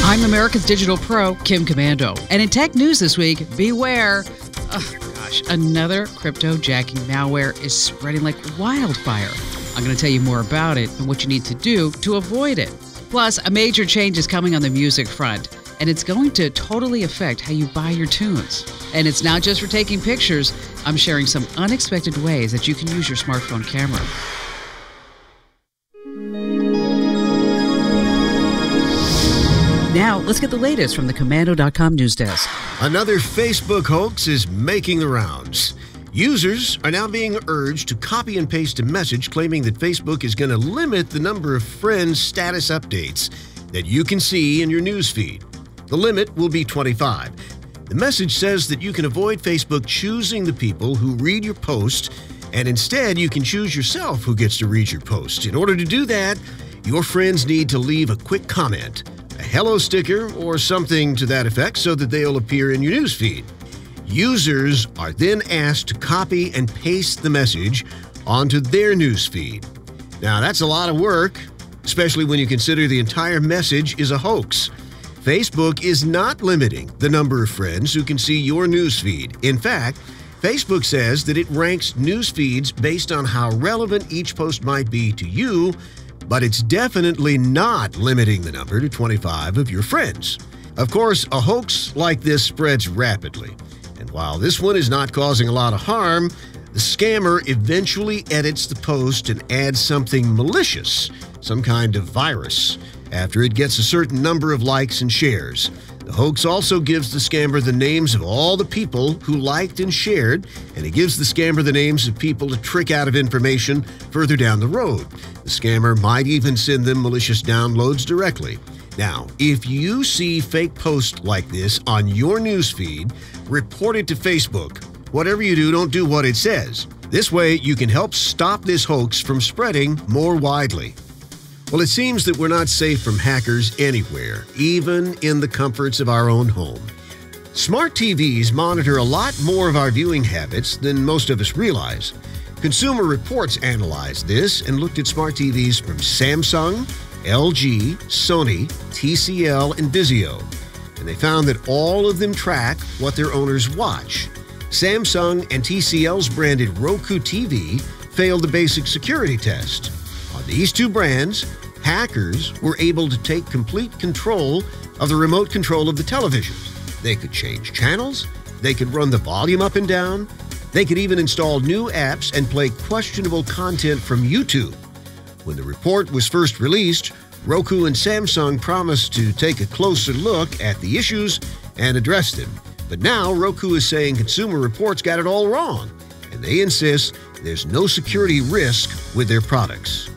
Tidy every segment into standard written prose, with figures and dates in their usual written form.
I'm America's Digital Pro, Kim Komando. And in tech news this week, beware. Another crypto-jacking malware is spreading like wildfire. I'm going to tell you more about it and what you need to do to avoid it. Plus, a major change is coming on the music front, and it's going to totally affect how you buy your tunes. And it's not just for taking pictures. I'm sharing some unexpected ways that you can use your smartphone camera. Now, let's get the latest from the Komando.com news desk. Another Facebook hoax is making the rounds. Users are now being urged to copy and paste a message claiming that Facebook is going to limit the number of friends' status updates that you can see in your newsfeed. The limit will be 25. The message says that you can avoid Facebook choosing the people who read your post, and instead you can choose yourself who gets to read your post. In order to do that, your friends need to leave a quick comment, a hello sticker, or something to that effect so that they'll appear in your newsfeed. Users are then asked to copy and paste the message onto their newsfeed. Now, that's a lot of work, especially when you consider the entire message is a hoax. Facebook is not limiting the number of friends who can see your newsfeed. In fact, Facebook says that it ranks newsfeeds based on how relevant each post might be to you, but it's definitely not limiting the number to 25 of your friends. Of course, a hoax like this spreads rapidly. And while this one is not causing a lot of harm, the scammer eventually edits the post and adds something malicious, some kind of virus, after it gets a certain number of likes and shares. The hoax also gives the scammer the names of all the people who liked and shared, and it gives the scammer the names of people to trick out of information further down the road. The scammer might even send them malicious downloads directly. Now, if you see fake posts like this on your newsfeed, report it to Facebook. Whatever you do, don't do what it says. This way, you can help stop this hoax from spreading more widely. Well, it seems that we're not safe from hackers anywhere, even in the comforts of our own home. Smart TVs monitor a lot more of our viewing habits than most of us realize. Consumer Reports analyzed this and looked at smart TVs from Samsung, LG, Sony, TCL, and Vizio. And they found that all of them track what their owners watch. Samsung and TCL's branded Roku TV failed the basic security test. On these two brands, hackers were able to take complete control of the remote control of the televisions. They could change channels, they could run the volume up and down, they could even install new apps and play questionable content from YouTube. When the report was first released, Roku and Samsung promised to take a closer look at the issues and address them. But now Roku is saying Consumer Reports got it all wrong, and they insist there's no security risk with their products.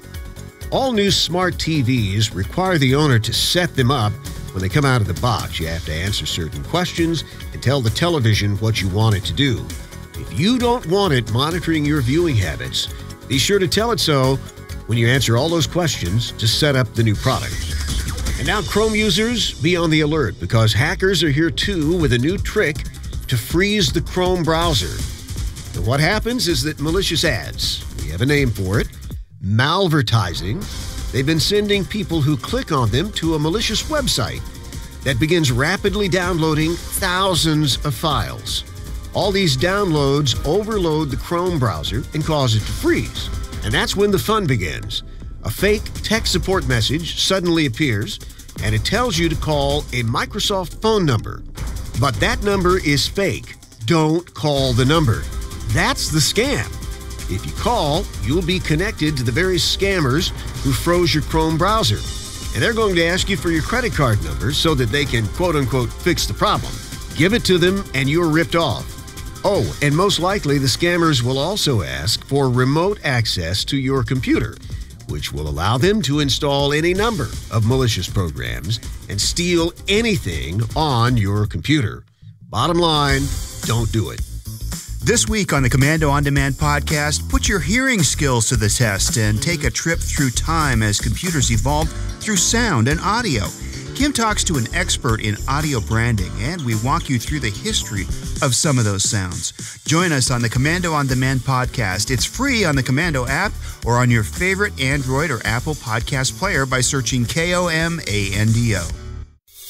All new smart TVs require the owner to set them up when they come out of the box. You have to answer certain questions and tell the television what you want it to do. If you don't want it monitoring your viewing habits, be sure to tell it so when you answer all those questions to set up the new product. And now Chrome users, be on the alert because hackers are here too with a new trick to freeze the Chrome browser. And what happens is that malicious ads, we have a name for it, malvertising, they've been sending people who click on them to a malicious website that begins rapidly downloading thousands of files. All these downloads overload the Chrome browser and cause it to freeze. And that's when the fun begins. A fake tech support message suddenly appears, and it tells you to call a Microsoft phone number. But that number is fake. Don't call the number. That's the scam. If you call, you'll be connected to the very scammers who froze your Chrome browser. And they're going to ask you for your credit card number so that they can, quote-unquote, fix the problem. Give it to them and you're ripped off. Oh, and most likely the scammers will also ask for remote access to your computer, which will allow them to install any number of malicious programs and steal anything on your computer. Bottom line, don't do it. This week on the Komando On Demand podcast, put your hearing skills to the test and take a trip through time as computers evolve through sound and audio. Kim talks to an expert in audio branding, and we walk you through the history of some of those sounds. Join us on the Komando On Demand podcast. It's free on the Komando app or on your favorite Android or Apple podcast player by searching Komando.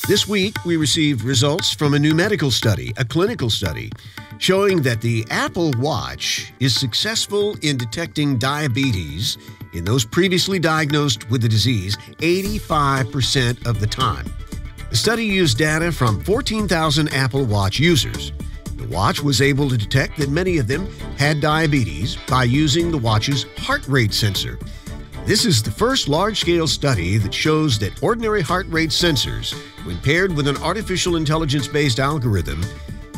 This week, we received results from a new medical study, a clinical study, showing that the Apple Watch is successful in detecting diabetes in those previously diagnosed with the disease 85% of the time. The study used data from 14,000 Apple Watch users. The watch was able to detect that many of them had diabetes by using the watch's heart rate sensor. This is the first large-scale study that shows that ordinary heart rate sensors, when paired with an artificial intelligence-based algorithm,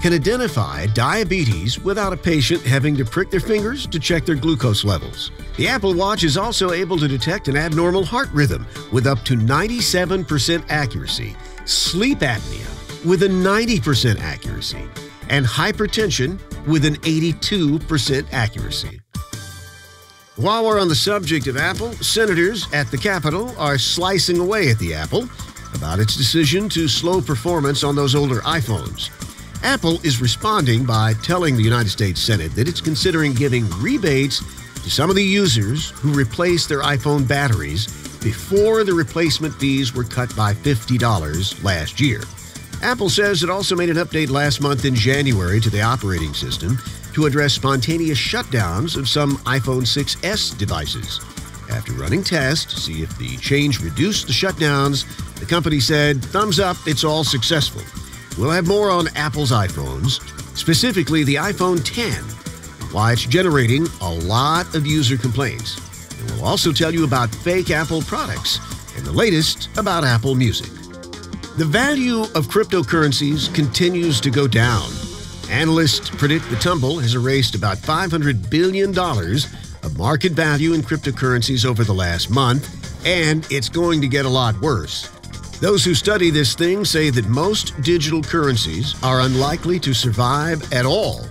can identify diabetes without a patient having to prick their fingers to check their glucose levels. The Apple Watch is also able to detect an abnormal heart rhythm with up to 97% accuracy, sleep apnea with a 90% accuracy, and hypertension with an 82% accuracy. While we're on the subject of Apple, senators at the Capitol are slicing away at the Apple about its decision to slow performance on those older iPhones. Apple is responding by telling the United States Senate that it's considering giving rebates to some of the users who replaced their iPhone batteries before the replacement fees were cut by $50 last year. Apple says it also made an update last month in January to the operating system to address spontaneous shutdowns of some iPhone 6s devices. After running tests to see if the change reduced the shutdowns, the company said, "Thumbs up, it's all successful." We'll have more on Apple's iPhones, specifically the iPhone X, why it's generating a lot of user complaints. And we'll also tell you about fake Apple products and the latest about Apple Music. The value of cryptocurrencies continues to go down. Analysts predict the tumble has erased about $500 billion of market value in cryptocurrencies over the last month, and it's going to get a lot worse. Those who study this thing say that most digital currencies are unlikely to survive at all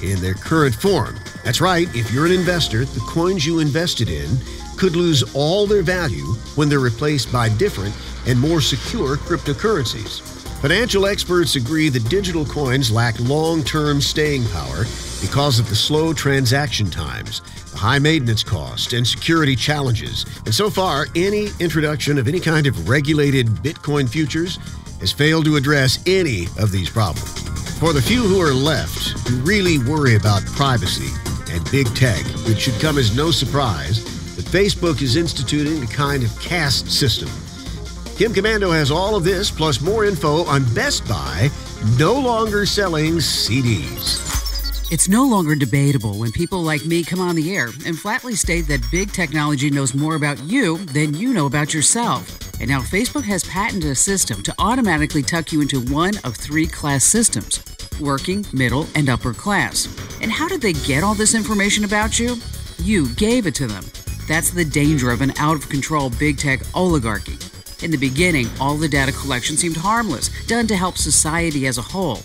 in their current form. That's right, if you're an investor, the coins you invested in could lose all their value when they're replaced by different and more secure cryptocurrencies. Financial experts agree that digital coins lack long-term staying power because of the slow transaction times, the high maintenance cost, and security challenges. And so far, any introduction of any kind of regulated Bitcoin futures has failed to address any of these problems. For the few who are left who really worry about privacy and big tech, it should come as no surprise that Facebook is instituting a kind of caste system. Kim Komando has all of this, plus more info on Best Buy no longer selling CDs. It's no longer debatable when people like me come on the air and flatly state that big technology knows more about you than you know about yourself. And now Facebook has patented a system to automatically tuck you into one of three class systems: working, middle, and upper class. And how did they get all this information about you? You gave it to them. That's the danger of an out-of-control big tech oligarchy. In the beginning, all the data collection seemed harmless, done to help society as a whole.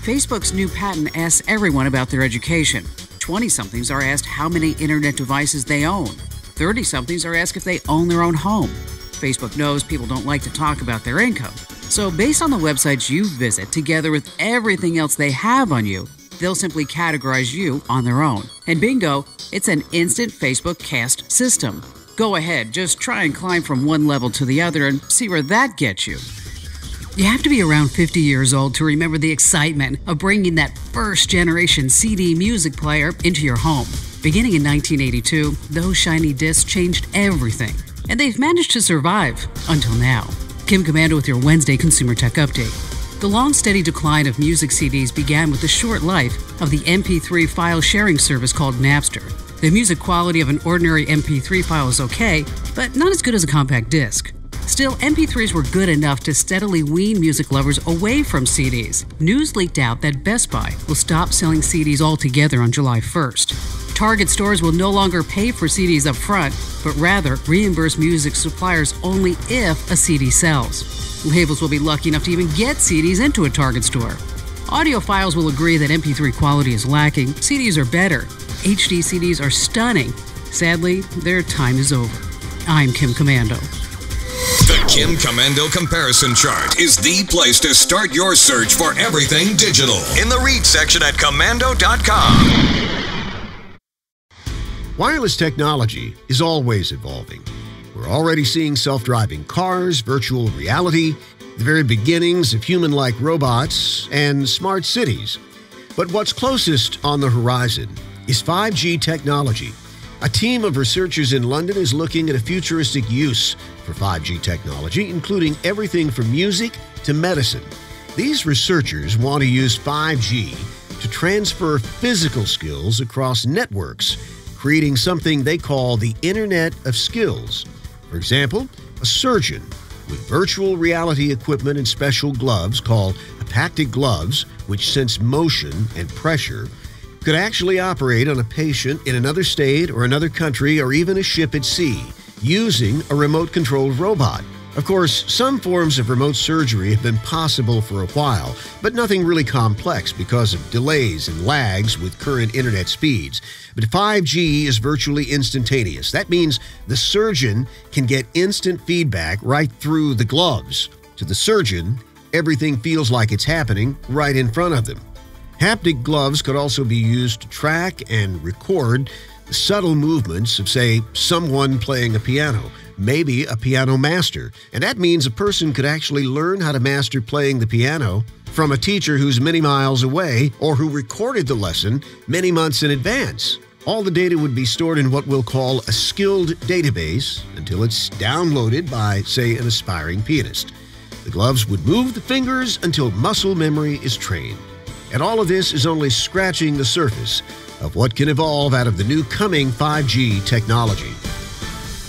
Facebook's new patent asks everyone about their education. 20-somethings are asked how many internet devices they own. 30-somethings are asked if they own their own home. Facebook knows people don't like to talk about their income. So based on the websites you visit, together with everything else they have on you, they'll simply categorize you on their own. And bingo, it's an instant Facebook caste system. Go ahead, just try and climb from one level to the other and see where that gets you. You have to be around 50 years old to remember the excitement of bringing that first-generation CD music player into your home. Beginning in 1982, those shiny discs changed everything, and they've managed to survive until now. Kim Komando with your Wednesday Consumer Tech Update. The long, steady decline of music CDs began with the short life of the MP3 file sharing service called Napster. The music quality of an ordinary MP3 file is okay, but not as good as a compact disc. Still, MP3s were good enough to steadily wean music lovers away from CDs. News leaked out that Best Buy will stop selling CDs altogether on July 1st. Target stores will no longer pay for CDs up front, but rather reimburse music suppliers only if a CD sells. Labels will be lucky enough to even get CDs into a Target store. Audiophiles will agree that MP3 quality is lacking. CDs are better. HD CDs are stunning. Sadly, their time is over. I'm Kim Komando. The Kim Komando Comparison Chart is the place to start your search for everything digital. In the Read section at Komando.com. Wireless technology is always evolving. We're already seeing self-driving cars, virtual reality, the very beginnings of human-like robots and smart cities. But what's closest on the horizon is 5G technology. A team of researchers in London is looking at a futuristic use for 5G technology, including everything from music to medicine. These researchers want to use 5G to transfer physical skills across networks, creating something they call the Internet of Skills. For example, a surgeon with virtual reality equipment and special gloves called haptic gloves, which sense motion and pressure, could actually operate on a patient in another state or another country or even a ship at sea using a remote-controlled robot. Of course, some forms of remote surgery have been possible for a while, but nothing really complex because of delays and lags with current internet speeds. But 5G is virtually instantaneous. That means the surgeon can get instant feedback right through the gloves. To the surgeon, everything feels like it's happening right in front of them. Haptic gloves could also be used to track and record the subtle movements of, say, someone playing a piano, maybe a piano master. And that means a person could actually learn how to master playing the piano from a teacher who's many miles away or who recorded the lesson many months in advance. All the data would be stored in what we'll call a skilled database until it's downloaded by, say, an aspiring pianist. The gloves would move the fingers until muscle memory is trained. And all of this is only scratching the surface of what can evolve out of the new coming 5G technology.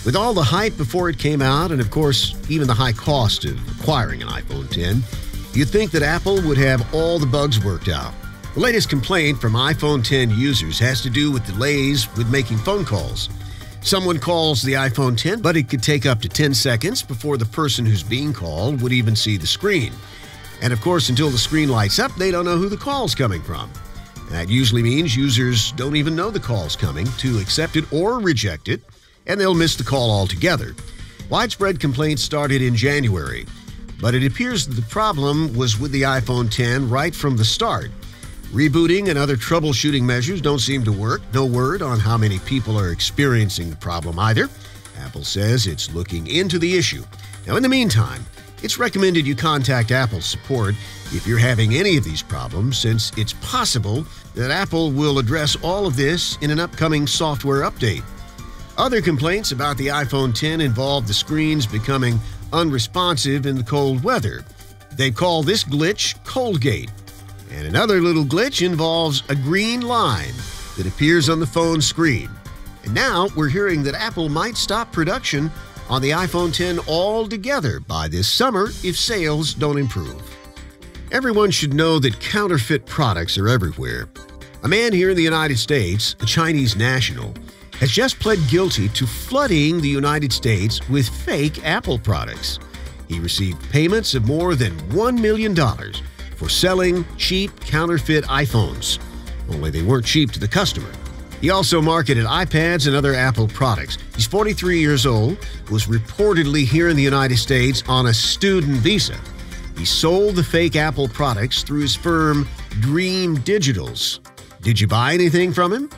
With all the hype before it came out, and of course, even the high cost of acquiring an iPhone 10, you'd think that Apple would have all the bugs worked out. The latest complaint from iPhone 10 users has to do with delays with making phone calls. Someone calls the iPhone 10, but it could take up to 10 seconds before the person who's being called would even see the screen. And of course, until the screen lights up, they don't know who the call's coming from. That usually means users don't even know the call's coming to accept it or reject it, and they'll miss the call altogether. Widespread complaints started in January, but it appears that the problem was with the iPhone 10 right from the start. Rebooting and other troubleshooting measures don't seem to work. No word on how many people are experiencing the problem either. Apple says it's looking into the issue. Now, in the meantime, it's recommended you contact Apple support if you're having any of these problems, since it's possible that Apple will address all of this in an upcoming software update. Other complaints about the iPhone 10 involve the screens becoming unresponsive in the cold weather. They call this glitch Coldgate. And another little glitch involves a green line that appears on the phone screen. And now we're hearing that Apple might stop production on the iPhone 10 altogether by this summer if sales don't improve. Everyone should know that counterfeit products are everywhere. A man here in the United States, a Chinese national, has just pled guilty to flooding the United States with fake Apple products. He received payments of more than $1 million for selling cheap counterfeit iPhones. Only they weren't cheap to the customer. He also marketed iPads and other Apple products. He's 43 years old, was reportedly here in the United States on a student visa. He sold the fake Apple products through his firm Dream Digitals. Did you buy anything from him?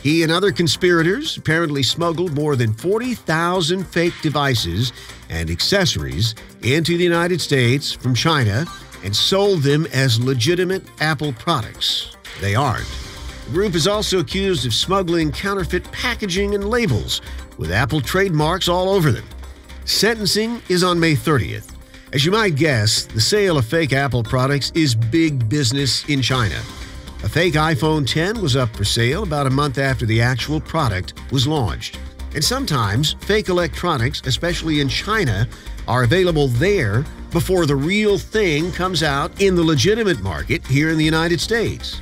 He and other conspirators apparently smuggled more than 40,000 fake devices and accessories into the United States from China and sold them as legitimate Apple products. They aren't. The group is also accused of smuggling counterfeit packaging and labels with Apple trademarks all over them. Sentencing is on May 30th. As you might guess, the sale of fake Apple products is big business in China. A fake iPhone 10 was up for sale about a month after the actual product was launched. And sometimes fake electronics, especially in China, are available there before the real thing comes out in the legitimate market here in the United States.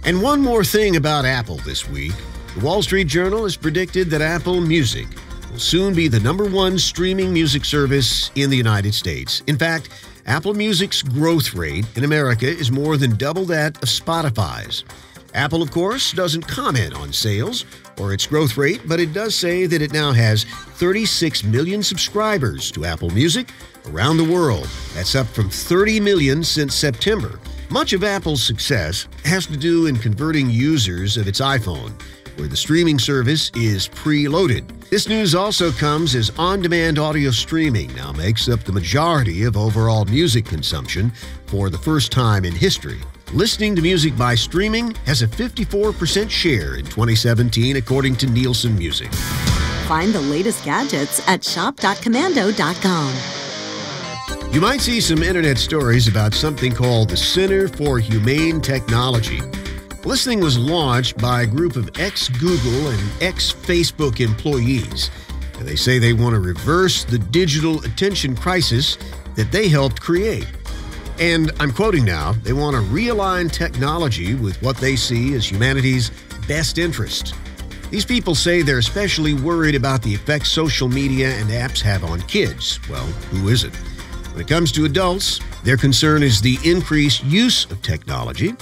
And one more thing about Apple this week. The Wall Street Journal has predicted that Apple Music will soon be the #1 streaming music service in the United States. In fact, Apple Music's growth rate in America is more than double that of Spotify's. Apple, of course, doesn't comment on sales or its growth rate, but it does say that it now has 36 million subscribers to Apple Music around the world. That's up from 30 million since September. Much of Apple's success has to do in converting users of its iPhone, where the streaming service is preloaded. This news also comes as on-demand audio streaming now makes up the majority of overall music consumption for the first time in history. Listening to music by streaming has a 54% share in 2017, according to Nielsen Music. Find the latest gadgets at shop.komando.com. You might see some internet stories about something called the Center for Humane Technology. This thing was launched by a group of ex-Google and ex-Facebook employees. And they say they want to reverse the digital attention crisis that they helped create. And I'm quoting now, they want to realign technology with what they see as humanity's best interest. These people say they're especially worried about the effects social media and apps have on kids. Well, who isn't? When it comes to adults, their concern is the increased use of technology,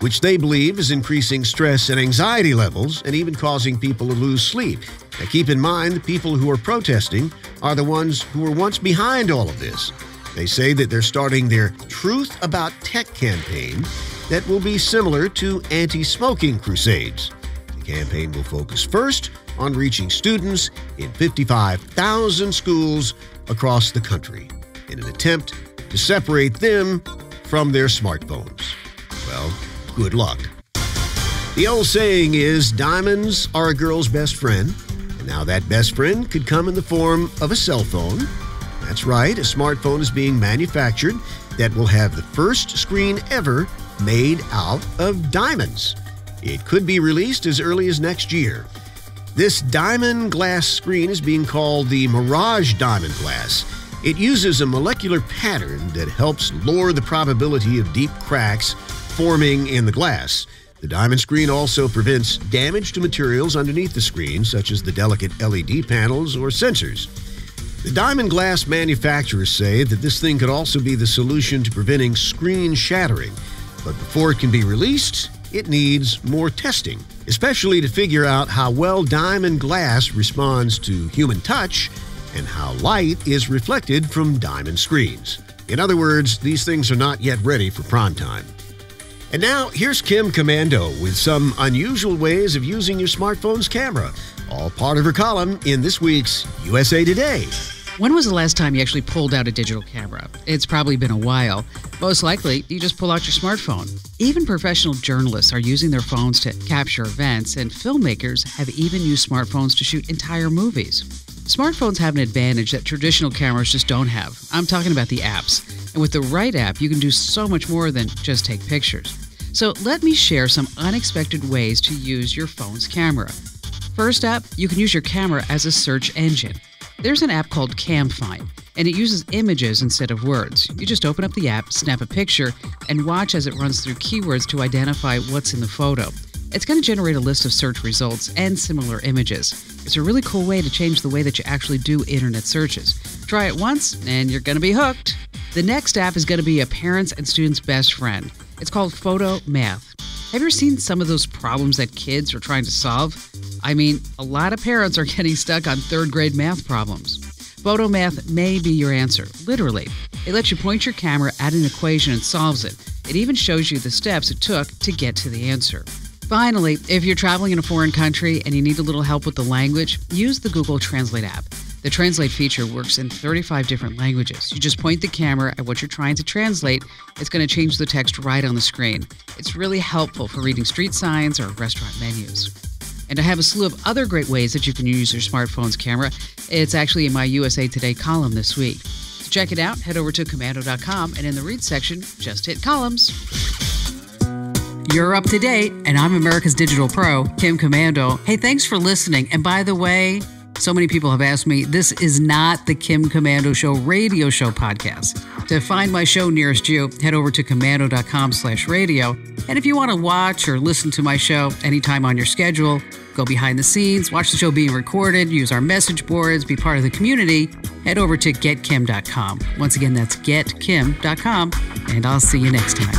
which they believe is increasing stress and anxiety levels and even causing people to lose sleep. Now, keep in mind, the people who are protesting are the ones who were once behind all of this. They say that they're starting their Truth About Tech campaign that will be similar to anti-smoking crusades. The campaign will focus first on reaching students in 55,000 schools across the country in an attempt to separate them from their smartphones. Well, good luck. The old saying is, diamonds are a girl's best friend, and now that best friend could come in the form of a cell phone. That's right, a smartphone is being manufactured that will have the first screen ever made out of diamonds. It could be released as early as next year. This diamond glass screen is being called the Mirage Diamond Glass. It uses a molecular pattern that helps lower the probability of deep cracks forming in the glass. The diamond screen also prevents damage to materials underneath the screen, such as the delicate LED panels or sensors. The diamond glass manufacturers say that this thing could also be the solution to preventing screen shattering. But before it can be released, it needs more testing, especially to figure out how well diamond glass responds to human touch and how light is reflected from diamond screens. In other words, these things are not yet ready for prime time. And now, here's Kim Komando with some unusual ways of using your smartphone's camera, all part of her column in this week's USA Today. When was the last time you actually pulled out a digital camera? It's probably been a while. Most likely, you just pull out your smartphone. Even professional journalists are using their phones to capture events, and filmmakers have even used smartphones to shoot entire movies. Smartphones have an advantage that traditional cameras just don't have. I'm talking about the apps. And with the right app, you can do so much more than just take pictures. So let me share some unexpected ways to use your phone's camera. First up, you can use your camera as a search engine. There's an app called CamFind, and it uses images instead of words. You just open up the app, snap a picture, and watch as it runs through keywords to identify what's in the photo. It's going to generate a list of search results and similar images. It's a really cool way to change the way that you actually do internet searches. Try it once, and you're going to be hooked. The next app is going to be a parent's and student's best friend. It's called Photo Math. Have you ever seen some of those problems that kids are trying to solve? I mean, a lot of parents are getting stuck on third-grade math problems. Photo Math may be your answer, literally. It lets you point your camera at an equation and solves it. It even shows you the steps it took to get to the answer. Finally, if you're traveling in a foreign country and you need a little help with the language, use the Google Translate app. The Translate feature works in 35 different languages. You just point the camera at what you're trying to translate. It's going to change the text right on the screen. It's really helpful for reading street signs or restaurant menus. And I have a slew of other great ways that you can use your smartphone's camera. It's actually in my USA Today column this week. To check it out, head over to Komando.com, and in the Read section, just hit Columns. You're up to date, and I'm America's Digital Pro, Kim Komando. Hey, thanks for listening. And by the way, so many people have asked me, this is not the Kim Komando Show radio show podcast. To find my show nearest you, head over to komando.com/radio. And if you want to watch or listen to my show anytime on your schedule, go behind the scenes, watch the show being recorded, use our message boards, be part of the community, head over to getkim.com. Once again, that's getkim.com, and I'll see you next time.